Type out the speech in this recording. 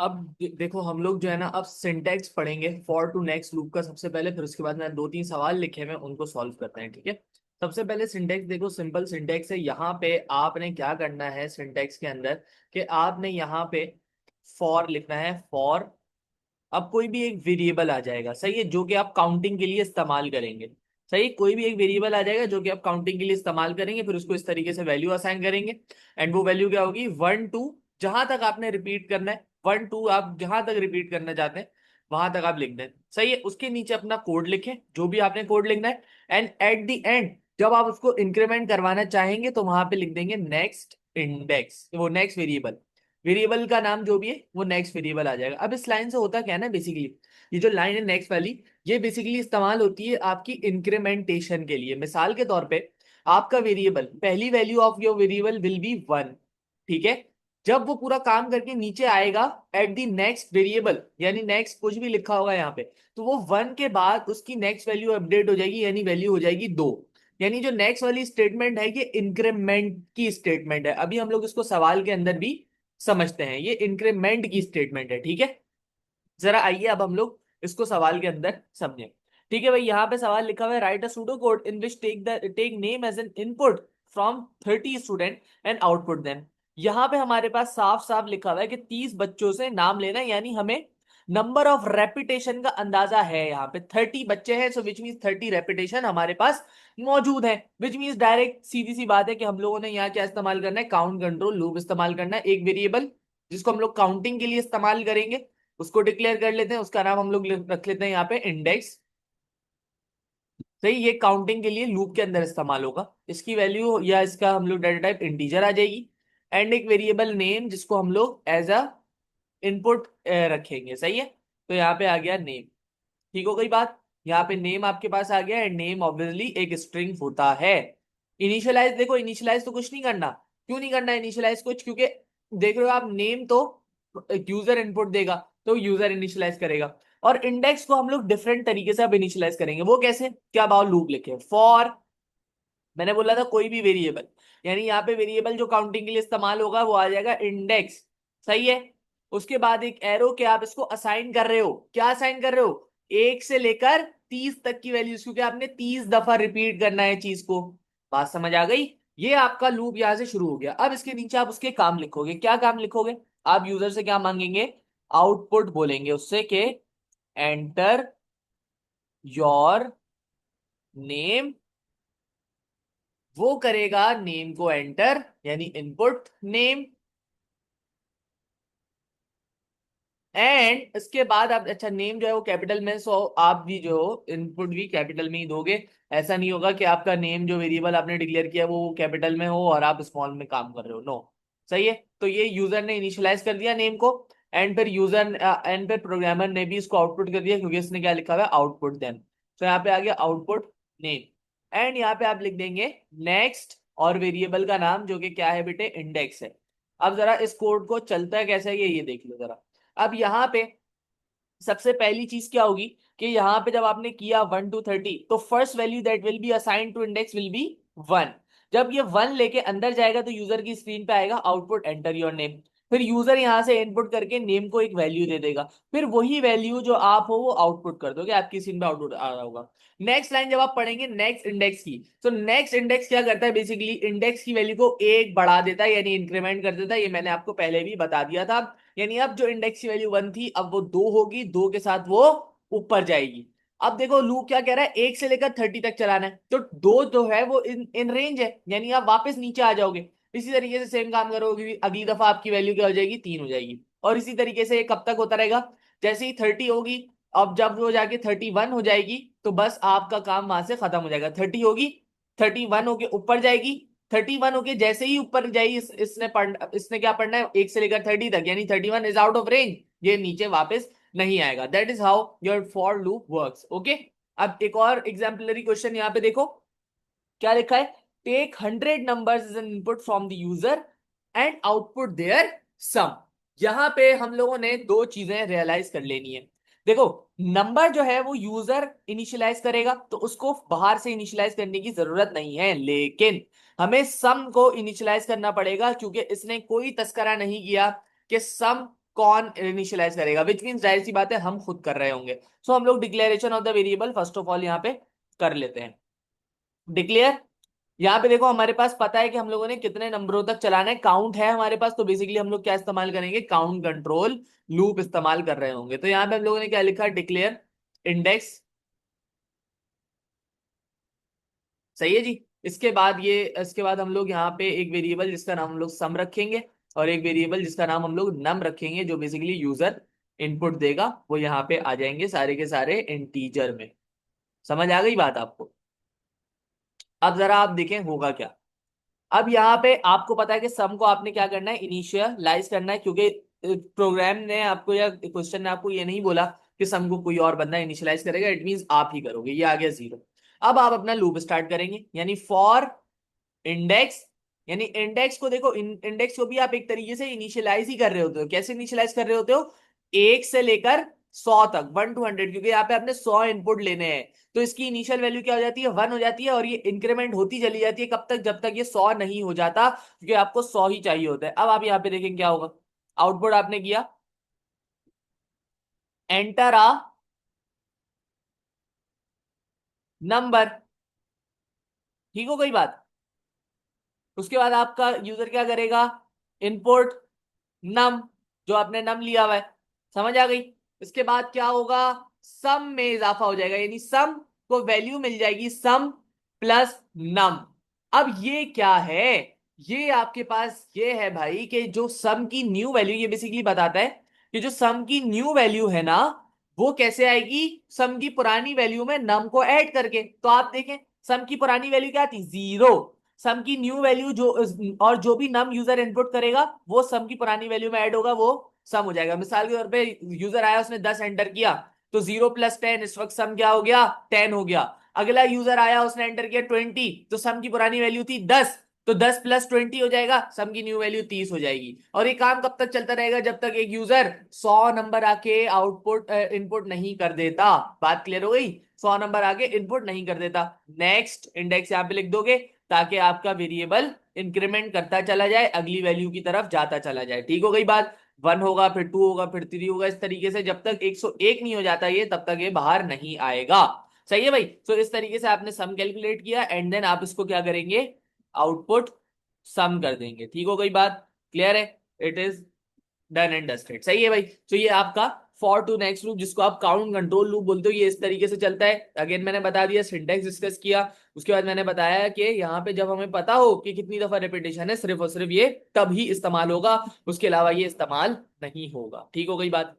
अब देखो हम लोग जो है ना अब सिंटैक्स पढ़ेंगे फॉर टू नेक्स्ट लूप का सबसे पहले, फिर उसके बाद मैंने दो तीन सवाल लिखे हुए हैं, उनको सॉल्व करते हैं, ठीक है। सबसे पहले सिंटैक्स देखो, सिंपल सिंटैक्स है। यहाँ पे आपने क्या करना है सिंटैक्स के अंदर कि आपने यहाँ पे फॉर लिखना है, फॉर। अब कोई भी एक वेरिएबल आ जाएगा, सही है, जो कि आप काउंटिंग के लिए इस्तेमाल करेंगे। सही, कोई भी एक वेरिएबल आ जाएगा जो कि आप काउंटिंग के लिए इस्तेमाल करेंगे, फिर उसको इस तरीके से वैल्यू असाइन करेंगे। एंड वो वैल्यू क्या होगी, 1 2, जहां तक आपने रिपीट करना है, 1 2 आप जहां तक रिपीट करना चाहते हैं वहां तक आप लिख दें। सही है, उसके नीचे अपना कोड लिखें, जो भी आपने कोड लिखना है। एंड एट द एंड जब आप उसको इंक्रीमेंट करवाना चाहेंगे तो वहां पे लिख देंगे नेक्स्ट इंडेक्स, वो नेक्स्ट वेरिएबल। वेरिएबल का नाम जो भी है वो नेक्स्ट वेरिएबल आ जाएगा। अब इस लाइन से होता क्या है ना, बेसिकली ये जो लाइन है नेक्स्ट वाली, ये बेसिकली इस्तेमाल होती है आपकी इंक्रीमेंटेशन के लिए। मिसाल के तौर पे आपका वेरिएबल, पहली value of your variable will be 1, ठीक है। जब वो पूरा काम करके नीचे आएगा एट द नेक्स्ट वेरिएबल, यानी नेक्स्ट कुछ भी लिखा होगा यहाँ पे, तो वो 1 के बाद उसकी नेक्स्ट वैल्यू अपडेट हो जाएगी, यानी वैल्यू हो जाएगी 2। यानी जो नेक्स्ट वाली स्टेटमेंट है ये इंक्रीमेंट की स्टेटमेंट है। अभी हम लोग इसको सवाल के अंदर भी समझते हैं, ये इंक्रीमेंट की स्टेटमेंट है, ठीक है। जरा आइए अब हम लोग इसको सवाल के अंदर समझें। ठीक है भाई, यहाँ पे सवाल लिखा हुआ है, write a pseudo code in which take name as an input from 30 student and output them. यहाँ पे हमारे पास साफ साफ लिखा हुआ है कि 30 बच्चों से नाम लेना है, यानी हमें नंबर ऑफ रेपिटेशन का अंदाजा है। यहाँ पे 30 बच्चे हैं, सो विच मीन्स 30 रेपिटेशन हमारे पास मौजूद है। विच मीन्स डायरेक्ट सीधी सी बात है कि हम लोगों ने यहाँ क्या इस्तेमाल करना है, काउंट कंट्रोल लूप इस्तेमाल करना है। एक वेरिएबल जिसको हम लोग काउंटिंग के लिए इस्तेमाल करेंगे, उसको डिक्लेयर कर लेते हैं, उसका नाम हम लोग रख लेते हैं यहाँ पे इंडेक्स। सही, ये काउंटिंग के लिए लूप के अंदर इस्तेमाल होगा। इसकी वैल्यू या इसका हम लोग डाटा टाइप इंटीजर आ जाएगी। एंड एक वेरिएबल नेम जिसको हम लोग एज अ इनपुट रखेंगे। सही है, तो यहाँ पे आ गया नेम। ठीक हो गई बात, यहाँ पे नेम आपके पास आ गया। एंड नेम ऑब्वियसली एक स्ट्रिंग होता है। इनिशियलाइज देखो, इनिशियलाइज तो कुछ नहीं करना। क्यों नहीं करना इनिशियलाइज कुछ, क्योंकि देख रहे हो आप नेम तो यूजर इनपुट देगा तो यूजर इनिशियलाइज करेगा। और इंडेक्स को हम लोग डिफरेंट तरीके से अब इनिशियलाइज करेंगे। वो कैसे, क्या बात, लूप लिखे फॉर, मैंने बोला था कोई भी वेरिएबल, यानी यहाँ पे वेरिएबल जो काउंटिंग के लिए इस्तेमाल होगा वो आ जाएगा इंडेक्स। सही है, उसके बाद एक एरो के आप इसको असाइन कर रहे हो, क्या असाइन कर रहे हो, 1 से लेकर 30 तक की वैल्यूज, क्योंकि आपने 30 दफा रिपीट करना है चीज को। बात समझ आ गई, ये आपका लूप यहां से शुरू हो गया। अब इसके नीचे आप उसके काम लिखोगे, क्या काम लिखोगे, आप यूजर से क्या मांगेंगे, आउटपुट बोलेंगे उससे के एंटर योर नेम। वो करेगा नेम को एंटर, यानी इनपुट नेम। एंड इसके बाद आप, अच्छा नेम जो है वो कैपिटल में, सो आप भी जो इनपुट भी कैपिटल में ही दोगे। ऐसा नहीं होगा कि आपका नेम जो वेरिएबल आपने डिक्लेयर किया वो कैपिटल में हो और आप स्मॉल में काम कर रहे हो, नो। सही है, तो ये यूजर ने इनिशियलाइज कर दिया नेम को। एंड फिर प्रोग्रामर ने भी इसको आउटपुट कर दिया, क्योंकि इसने क्या लिखा हुआ है, आउटपुट देन। तो यहाँ पे आ गया आउटपुट नेम। एंड यहाँ पे आप लिख देंगे नेक्स्ट, और वेरिएबल का नाम जो कि क्या है बेटे, इंडेक्स है। अब जरा इस कोड को चलता है कैसे है ये देख लो जरा। अब यहाँ पे सबसे पहली चीज क्या होगी कि यहाँ पे जब आपने किया 1 to 30, तो first value that will be assign to index will be 1। जब ये 1 लेके अंदर जाएगा तो यूजर की स्क्रीन पे आएगा आउटपुट एंटर योर नेम। फिर यूजर यहाँ से इनपुट करके नेम को एक वैल्यू दे देगा, फिर वही वैल्यू जो आप हो वो आउटपुट कर दोगे, आपकी स्क्रीन पे आउटपुट आ रहा होगा। नेक्स्ट लाइन जब आप पढ़ेंगे नेक्स्ट इंडेक्स की, तो नेक्स्ट इंडेक्स क्या करता है, बेसिकली इंडेक्स की वैल्यू को एक बढ़ा देता है, यानी इंक्रीमेंट कर देता है। ये मैंने आपको पहले भी बता दिया था। यानी अब जो इंडेक्स की वैल्यू 1 थी अब वो 2 होगी, 2 के साथ वो ऊपर जाएगी। अब देखो लूप क्या कह रहा है, 1 से लेकर 30 तक चलाना है, तो 2 जो है वो इन इन रेंज है, यानी आप वापस नीचे आ जाओगे। इसी तरीके से सेम काम करोगे, अगली दफा आपकी वैल्यू क्या हो जाएगी, 3 हो जाएगी। और इसी तरीके से ये कब तक होता रहेगा, जैसे ही 30 होगी, अब जब वो जाके 31 हो जाएगी तो बस आपका काम वहां से खत्म हो जाएगा। 30 होगी, 31 होके ऊपर जाएगी, 31 होके जैसे ही ऊपर जाएगी इसने क्या पढ़ना है, 1 से लेकर 30 तक, यानी 31 इज आउट ऑफ रेंज, ये नीचे वापस नहीं आएगा। That is how your for loop works, okay. अब एक और एग्जाम्पलरी क्वेश्चन यहाँ पे देखो, क्या लिखा है, take 100 numbers as an input from the user and output their sum. यहां पे हम लोगों ने दो चीजें रियलाइज कर लेनी है। देखो, नंबर जो है वो यूजर इनिशियलाइज करेगा, तो उसको बाहर से इनिशियलाइज करने की जरूरत नहीं है, लेकिन हमें सम को इनिशियलाइज करना पड़ेगा, क्योंकि इसने कोई तस्करा नहीं किया कि सम कौन इनिशियलाइज करेगा, विच मीन्स जाहिर सी बात है हम खुद कर रहे होंगे। सो हम लोग declaration of the variable first of all यहाँ पे कर लेते हैं। डिक्लेयर, यहाँ पे देखो हमारे पास पता है कि हम लोगों ने कितने नंबरों तक चलाना है, काउंट है हमारे पास, तो बेसिकली हम लोग क्या इस्तेमाल करेंगे, काउंट कंट्रोल लूप इस्तेमाल कर रहे होंगे। तो यहाँ पे हम लोगों ने क्या लिखा, डिक्लेयर इंडेक्स, सही है जी। इसके बाद हम लोग यहाँ पे एक वेरिएबल जिसका नाम हम लोग सम रखेंगे, और एक वेरिएबल जिसका नाम हम लोग नम रखेंगे, जो बेसिकली यूजर इनपुट देगा वो यहाँ पे आ जाएंगे सारे के सारे इंटीजर में। समझ आ गई बात आपको? अब जरा आप देखें होगा क्या। अब यहाँ पे आपको पता है कि सम को आपने क्या करना है, इनिशियलाइज करना है, क्योंकि प्रोग्राम ने आपको या क्वेश्चन ने आपको ये नहीं बोला कि सम को कोई और बंदा इनिशियलाइज करेगा, इट मींस आप ही करोगे। ये आ गया 0। अब आप अपना लूप स्टार्ट करेंगे, यानी फॉर इंडेक्स, यानी इंडेक्स को देखो, इंडेक्स को भी आप एक तरीके से इनिशियलाइज ही कर रहे होते हो। कैसे इनिशियलाइज कर रहे होते हो, 1 से लेकर 100 तक, 1 to 100, क्योंकि यहाँ पे आपने 100 इनपुट लेने हैं। तो इसकी इनिशियल वैल्यू क्या हो जाती है, 1 हो जाती है, और ये इंक्रीमेंट होती चली जाती है, कब तक, जब तक ये 100 नहीं हो जाता, क्योंकि आपको 100 ही चाहिए होता है। अब आप यहाँ पे देखें क्या होगा, आउटपुट आपने किया, एंटर आ नंबर, ठीक हो गई बात। उसके बाद आपका यूजर क्या करेगा, इनपुट नम, जो आपने नम लिया हुआ है, समझ आ गई। इसके बाद क्या होगा, सम में इजाफा हो जाएगा, यानी सम को वैल्यू मिल जाएगी, सम प्लस नम। अब ये क्या है, ये आपके पास ये है भाई कि जो सम की न्यू वैल्यू, ये बेसिकली बताता है कि जो सम की न्यू वैल्यू है ना, वो कैसे आएगी, सम की पुरानी वैल्यू में नम को ऐड करके। तो आप देखें, सम की पुरानी वैल्यू क्या थी, 0। सम की न्यू वैल्यू जो, और जो भी नम यूजर इनपुट करेगा वो सम की पुरानी वैल्यू में ऐड होगा, वो सम हो जाएगा। मिसाल के तौर पे यूजर आया, उसने 10 एंटर किया, तो 0 + 10, इस वक्त सम क्या हो गया, 10 हो गया। अगला यूजर आया, उसने एंटर किया 20, तो सम की पुरानी वैल्यू थी 10, तो 10 + 20 हो जाएगा, सम की न्यू वैल्यू 30 हो जाएगी। और ये काम कब तक चलता रहेगा, जब तक एक यूजर 100 नंबर आके आउटपुट इनपुट नहीं कर देता। बात क्लियर हो गई, 100 नंबर आके इनपुट नहीं कर देता। नेक्स्ट इंडेक्स यहाँ पे लिख दोगे, ताकि आपका वेरिएबल इंक्रीमेंट करता चला जाए, अगली वैल्यू की तरफ जाता चला जाए। ठीक हो गई बात, 1 होगा, फिर 2 होगा, फिर 3 होगा, इस तरीके से जब तक 101 नहीं हो जाता ये, तब तक ये बाहर नहीं आएगा। सही है भाई। तो इस तरीके से आपने सम कैलकुलेट किया, एंड देन आप इसको क्या करेंगे, आउटपुट सम कर देंगे। ठीक हो गई बात, क्लियर है, it is done and dusted. सही है भाई। तो ये आपका फॉर टू नेक्स्ट लूप, जिसको आप काउंट कंट्रोल लूप बोलते हो, ये इस तरीके से चलता है। अगेन मैंने बता दिया, सिंटेक्स डिस्कस किया, उसके बाद मैंने बताया कि यहाँ पे जब हमें पता हो कि कितनी दफा रिपीटेशन है, सिर्फ और सिर्फ ये तब ही इस्तेमाल होगा, उसके अलावा ये इस्तेमाल नहीं होगा। ठीक हो गई बात।